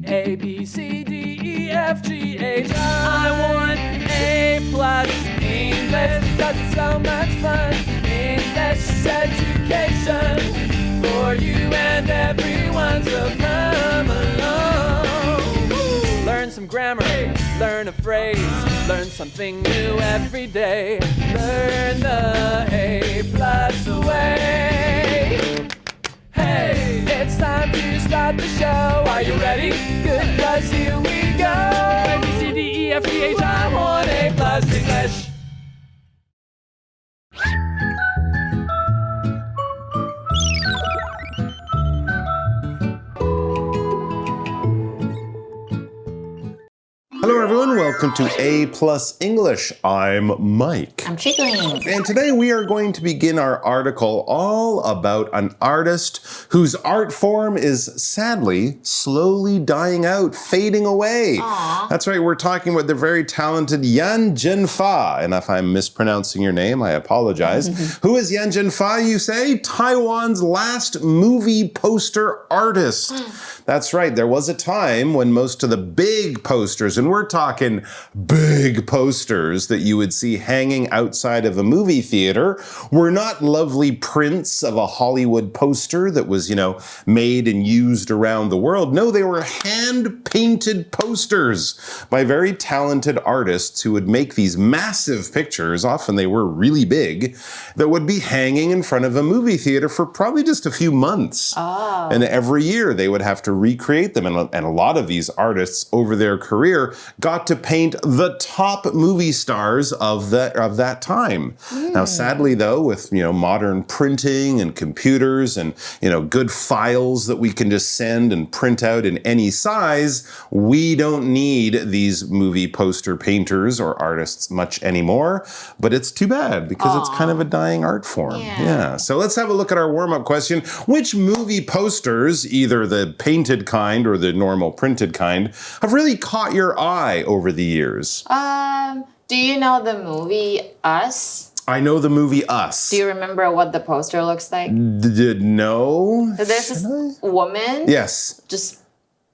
A, B, C, D, E, F, G, H, I want A plus English, 'cause it's so much fun. English education for you and everyone, so come along. Learn some grammar, learn a phrase, learn something new every day. Learn the A plus way. Hey, it's time to start the show. Are you ready? Good, 'cause here we go. A, B, C, D, E, F, G, H, I want A plus English. Hello everyone, welcome to A Plus English. I'm Mike. I'm Chickling. And today we are going to begin our article all about an artist whose art form is sadly slowly dying out, fading away. Aww. That's right, we're talking about the very talented Yan Zhenfa. And if I'm mispronouncing your name, I apologize. Who is Yan Zhenfa, you say? Taiwan's last movie poster artist. That's right, there was a time when most of the big posters, and we're talking big posters that you would see hanging outside of a movie theater, were not lovely prints of a Hollywood poster that was, made and used around the world. No, they were hand-painted posters by very talented artists who would make these massive pictures, often they were really big, that would be hanging in front of a movie theater for probably just a few months. Oh. And every year they would have to recreate them. And a lot of these artists over their career got to paint the top movie stars of that time. Now, sadly, though, with modern printing and computers and good files that we can just send and print out in any size, we don't need these movie poster painters or artists much anymore. But it's too bad because it's kind of a dying art form. Yeah. So let's have a look at our warm-up question. Which movie posters, either the painted kind or the normal printed kind, have really caught your eye over the years? Do you know the movie Us? I know the movie Us. Do you remember what the poster looks like? No. So there's this woman. Yes. Just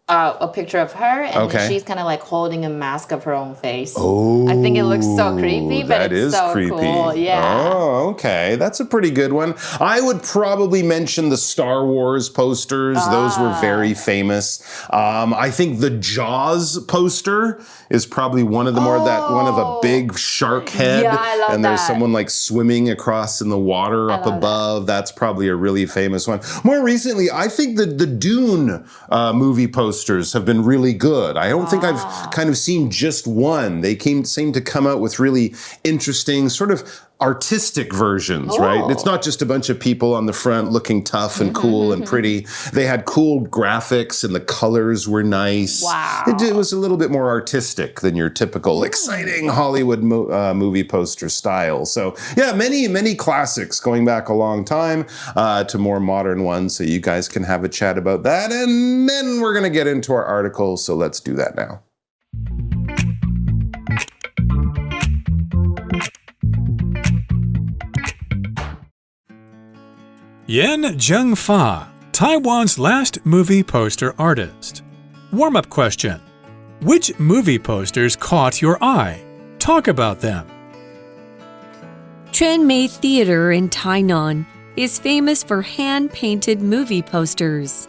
a picture of her, and Okay. she's kind of like holding a mask of her own face. Oh, I think it looks so creepy, but that it's is so creepy. cool. Yeah. Oh, okay. That's a pretty good one. I would probably mention the Star Wars posters. Those were very famous. I think the Jaws poster is probably one of the one of a big shark head. Yeah, I love and there's that. someone like swimming across in the water up above. That's probably a really famous one. More recently, I think the Dune movie posters have been really good. I don't think I've kind of seen just one. They seem to come out with really interesting sort of artistic versions, right? It's not just a bunch of people on the front looking tough and cool and pretty. They had cool graphics and the colors were nice. Wow. It was a little bit more artistic than your typical exciting Hollywood movie poster style. So yeah, many classics going back a long time to more modern ones. So you guys can have a chat about that. And then we're going to get into our article. So let's do that now. Yan Zhenfa, Taiwan's last movie poster artist. Warm-up question. Which movie posters caught your eye? Talk about them. Tranmei Theater in Tainan is famous for hand-painted movie posters.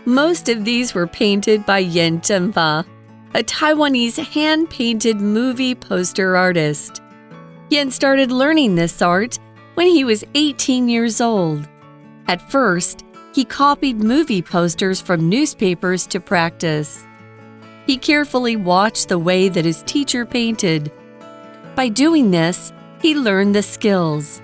Most of these were painted by Yan Zhenfa, a Taiwanese hand-painted movie poster artist. Yan started learning this art when he was 18 years old. At first, he copied movie posters from newspapers to practice. He carefully watched the way that his teacher painted. By doing this, he learned the skills.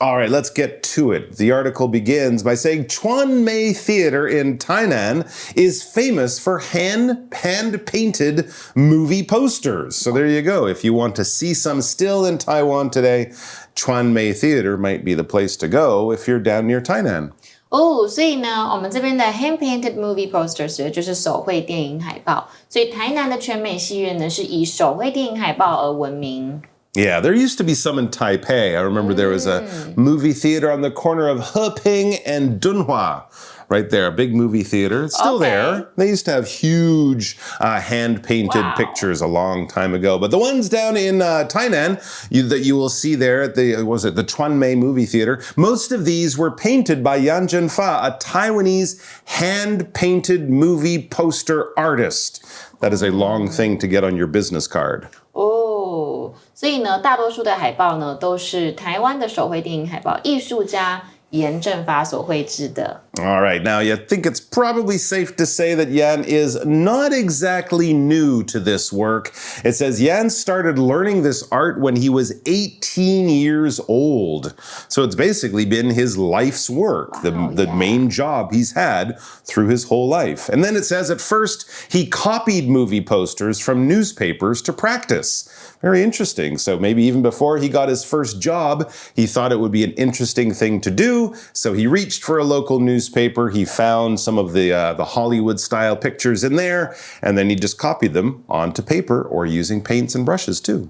All right, let's get to it. The article begins by saying Tranmei Theater in Tainan is famous for hand-painted movie posters. So there you go. If you want to see some still in Taiwan today, Tranmei Theater might be the place to go if you're down near Tainan. 所以呢，我们这边的 hand-painted movie posters 就是手绘电影海报。所以台南的全美戏院呢，是以手绘电影海报而闻名。Yeah, there used to be some in Taipei. I remember there was a movie theater on the corner of Heping and Dunhua. right there, a big movie theater. It's still there. They used to have huge hand-painted pictures a long time ago. But the ones down in Tainan that you will see there at the Chuanmei movie theater, most of these were painted by Yan Zhenfa, a Taiwanese hand-painted movie poster artist. That is a long thing to get on your business card. 所以呢，大多数的海报呢都是台湾的手绘电影海报艺术家严正发所绘制的。All right, now you think it's probably safe to say that Yan is not exactly new to this work. It says Yan started learning this art when he was 18 years old. So it's basically been his life's work, the main job he's had through his whole life. And then it says at first he copied movie posters from newspapers to practice. Very interesting. So maybe even before he got his first job, he thought it would be an interesting thing to do. So he reached for a local newspaper. He found some of the Hollywood-style pictures in there, and then he just copied them onto paper or using paints and brushes too.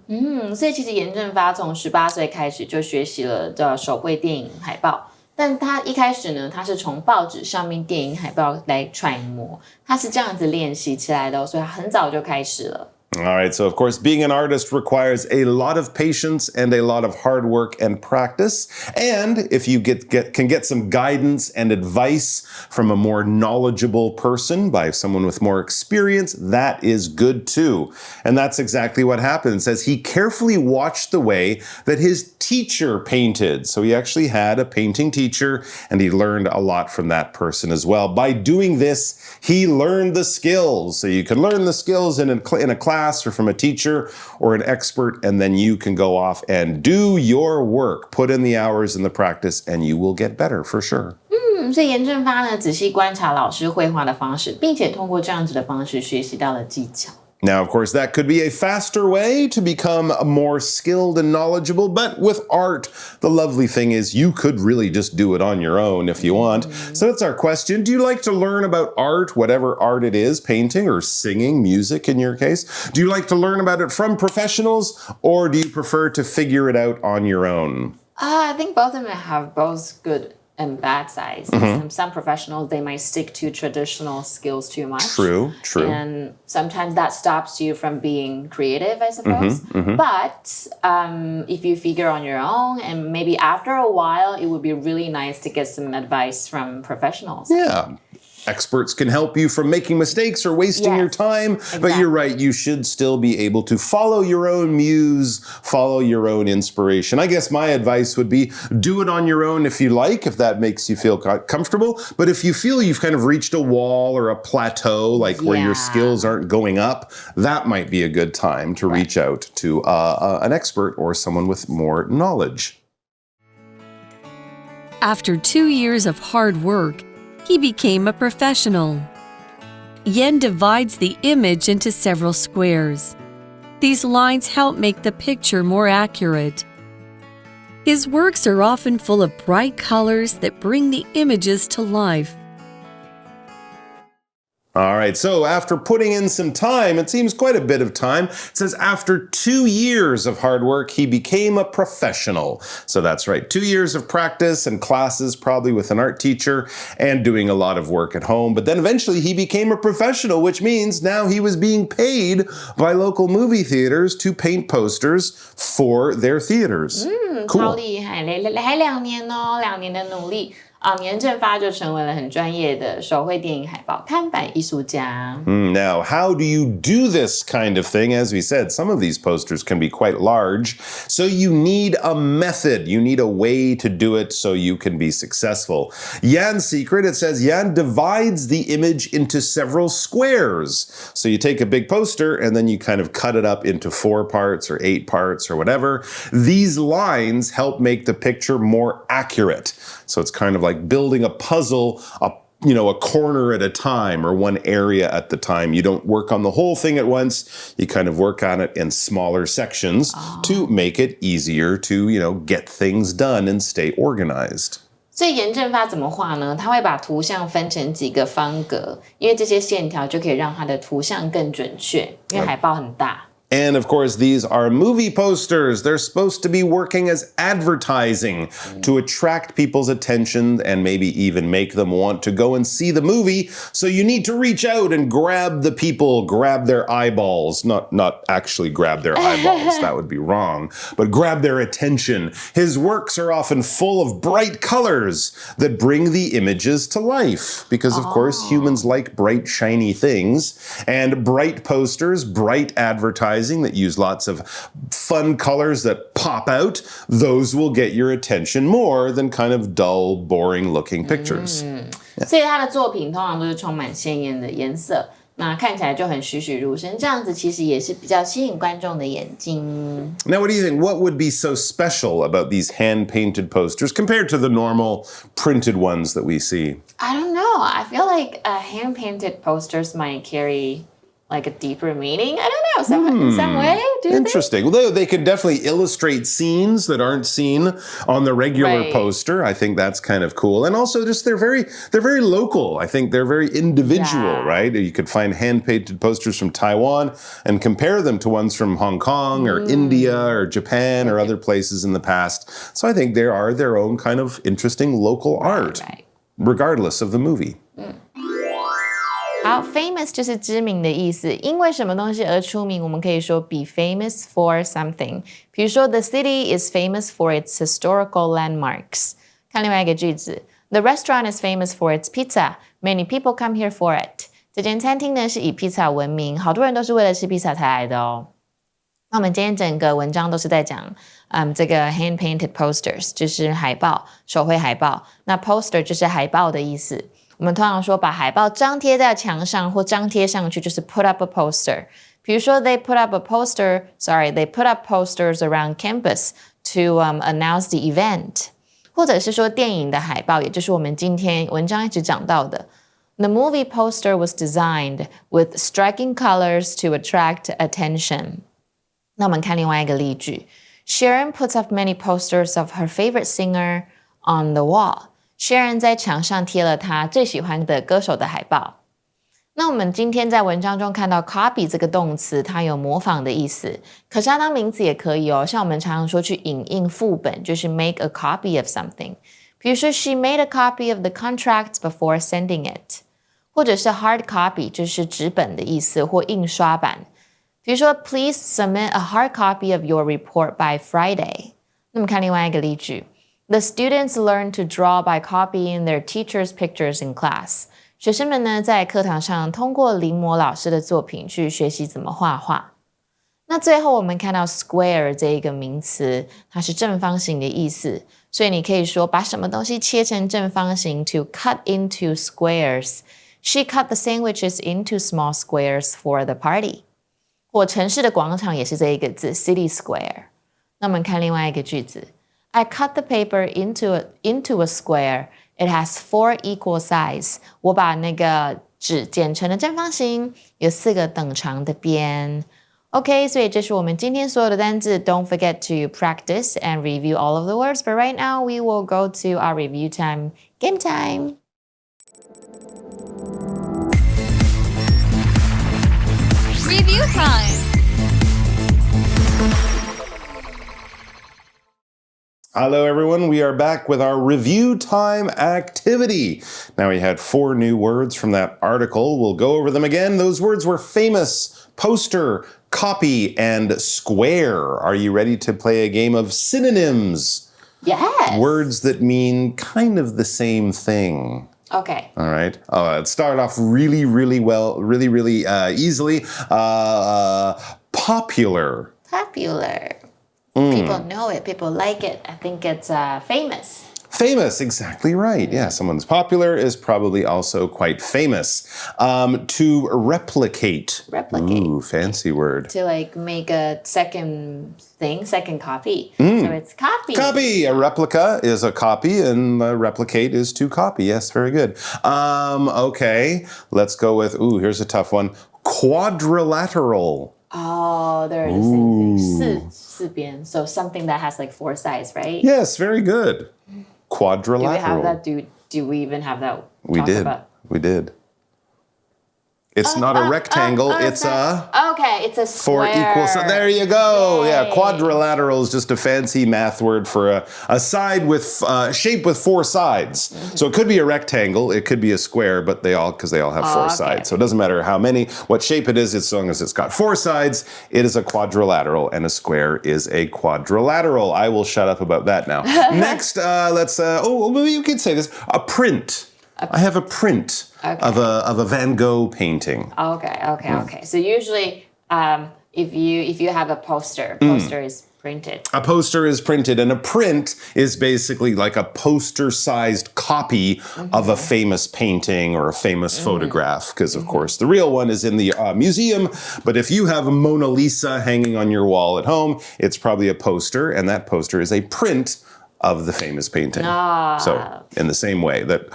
所以其实严正发从18岁开始就学习了手绘电影海报。但他一开始呢，他是从报纸上面电影海报来揣摩，他是这样子练习起来的，所以他很早就开始了。All right, so of course, being an artist requires a lot of patience and a lot of hard work and practice. And if you can get some guidance and advice from a more knowledgeable person, by someone with more experience, that is good too. And that's exactly what happened. It says he carefully watched the way that his teacher painted. So he actually had a painting teacher, and he learned a lot from that person as well. By doing this, he learned the skills. So you can learn the skills in a class or from a teacher or an expert, and then you can go off and do your work, put in the hours in the practice, and you will get better for sure. 所以严正发呢，仔细观察老师绘画的方式，并且通过这样子的方式学习到了技巧。Now, of course, that could be a faster way to become more skilled and knowledgeable, but with art, the lovely thing is you could really just do it on your own if you want. So that's our question. Do you like to learn about art, whatever art it is, painting or singing, music in your case? Do you like to learn about it from professionals, or do you prefer to figure it out on your own? I think both of them have both good and bad sides. Some professionals, they might stick to traditional skills too much. True. And sometimes that stops you from being creative, I suppose. But if you figure on your own, and maybe after a while, it would be really nice to get some advice from professionals. Yeah. Experts can help you from making mistakes or wasting your time. Exactly. But you're right, you should still be able to follow your own muse, follow your own inspiration. I guess my advice would be do it on your own if you like, if that makes you feel comfortable. But if you feel you've kind of reached a wall or a plateau, like where your skills aren't going up, that might be a good time to reach out to an expert or someone with more knowledge. After 2 years of hard work, he became a professional. Yan divides the image into several squares. These lines help make the picture more accurate. His works are often full of bright colors that bring the images to life. All right, so after putting in some time, it seems quite a bit of time. It says after 2 years of hard work, he became a professional. So that's right, 2 years of practice and classes, probably with an art teacher, and doing a lot of work at home. But then eventually he became a professional, which means now he was being paid by local movie theaters to paint posters for their theaters. Cool. 超厉害，还2年哦，2年的努力。严正发就成为了很专业的手绘电影海报看板艺术家。Now, how do you do this kind of thing? As we said, some of these posters can be quite large. So you need a method. You need a way to do it so you can be successful. Yan's secret, it says Yan divides the image into several squares. So you take a big poster and then you kind of cut it up into 4 parts or 8 parts or whatever. These lines help make the picture more accurate. So it's kind of like building a puzzle, a corner at a time or one area at the time. You don't work on the whole thing at once. You kind of work on it in smaller sections to make it easier to, get things done and stay organized. 所以严正发怎么画呢？他会把图像分成几个方格，因为这些线条就可以让它的图像更准确，因为海报很大。And of course, these are movie posters. They're supposed to be working as advertising to attract people's attention and maybe even make them want to go and see the movie. So you need to reach out and grab the people, grab their eyeballs. Not actually grab their eyeballs, that would be wrong, but grab their attention. His works are often full of bright colors that bring the images to life because, of course, humans like bright, shiny things. And bright posters, bright advertising that use lots of fun colors that pop out, those will get your attention more than kind of dull, boring looking pictures. 所以他的作品通常都是充满鲜艳的颜色，那看起来就很栩栩如生，这样子其实也是比较吸引观众的眼睛。Now, what do you think? What would be so special about these hand-painted posters compared to the normal printed ones that we see? I don't know. I feel like hand-painted posters might carry like a deeper meaning. I don't know, in some way. Do you Interesting. Well, they could definitely illustrate scenes that aren't seen on the regular poster. I think that's kind of cool. And also just they're very local. I think they're very individual, right? You could find hand-painted posters from Taiwan and compare them to ones from Hong Kong or India or Japan or other places in the past. So I think they are their own kind of interesting local art, regardless of the movie. 好 ，famous 就是知名的意思，因为什么东西而出名，我们可以说 be famous for something。比如说 the city is famous for its historical landmarks。看另外一个句子 ，the restaurant is famous for its pizza. Many people come here for it. 这间餐厅呢是以披萨闻名，好多人都是为了吃披萨才来的哦。那我们今天整个文章都是在讲，这个 hand-painted posters 就是海报，手绘海报。那 poster 就是海报的意思。我们通常说把海报张贴在墙上或张贴上去，就是 put up a poster。比如说 they put up posters around campus to announce the event。或者是说电影的海报，也就是我们今天文章一直讲到的。The movie poster was designed with striking colors to attract attention。那我们看另外一个例句 Sharon puts up many posters of her favorite singer on the wall。Sharon 在墙上贴了她最喜欢的歌手的海报。那我们今天在文章中看到 copy 这个动词，它有模仿的意思，可是它当名词也可以哦。像我们常常说去影印副本，就是 make a copy of something。比如说 She made a copy of the contract before sending it。或者是 hard copy， 就是纸本的意思，或印刷版。比如说 Please submit a hard copy of your report by Friday。那么看另外一个例句。The students learn to draw by copying their teachers' pictures in class. 学生们呢，在课堂上通过临摹老师的作品去学习怎么画画。那最后我们看到 square 这一个名词，它是正方形的意思，所以你可以说把什么东西切成正方形 to cut into squares. She cut the sandwiches into small squares for the party. 或城市的广场也是这一个字 city square. 那我们看另外一个句子。I cut the paper into a square. It has 4 equal sides. 我把那个纸剪成了正方形，有4个等长的边。OK， 所以这是我们今天所有的单字。Don't forget to practice and review all of the words. But right now, we will go to our review time. Game time. Review time. Hello, everyone. We are back with our review time activity. Now, we had 4 new words from that article. We'll go over them again. Those words were famous, poster, copy, and square. Are you ready to play a game of synonyms? Yes. Words that mean kind of the same thing. Okay. All right. Let's start off really easily. Popular. Popular. People know it. People like it. I think it's famous. Famous, exactly right. Yeah, someone's popular is probably also quite famous. To replicate. Replicate. Ooh, fancy word. To like make a second copy. So it's copy. Copy. A replica is a copy and a replicate is to copy. Yes, very good. Okay, let's go with, here's a tough one. Quadrilateral. Oh, they're the same thing. 四边. So something that has like 4 sides, right? Yes, very good. Quadrilateral. Do we have that? Do we even have that? We did. About? We did. It's not a rectangle, it's a... Okay, it's a Four square. equal sides. There you go. Yay. Yeah, quadrilateral is just a fancy math word for a side with shape with four sides. So it could be a rectangle, it could be a square, but because they all have four sides. So it doesn't matter how many, what shape it is, as long as it's got four sides, it is a quadrilateral, and a square is a quadrilateral. I will shut up about that now. Next, let's. Maybe you could say this. A print. I have a print of a Van Gogh painting. Okay. So usually, if you have a poster is printed. A poster is printed, and a print is basically like a poster-sized copy of a famous painting or a famous photograph, because of course the real one is in the museum, but if you have a Mona Lisa hanging on your wall at home, it's probably a poster, and that poster is a print of the famous painting. So in the same way that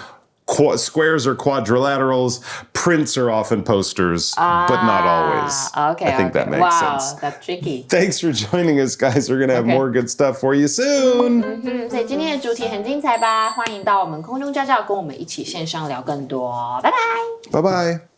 squares are quadrilaterals, prints are often posters, but not always. I think that makes sense. Wow, that's tricky. Thanks for joining us, guys. We're going to have more good stuff for you soon. 所以今天的主题很精彩吧？欢迎到我们空中家教跟我们一起线上聊更多。拜拜。Bye-bye.